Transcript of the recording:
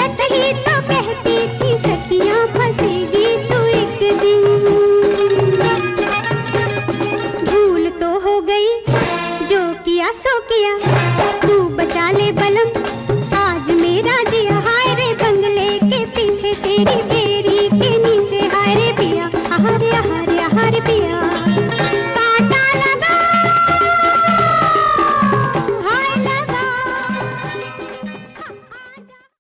सच ही तो कहती थी सखियां, फंसेगी तू एक दिन। भूल तो हो गई, जो किया सो किया, तू बचा ले बलम आज मेरा जिया। हाय रे बंगले के पीछे तेरी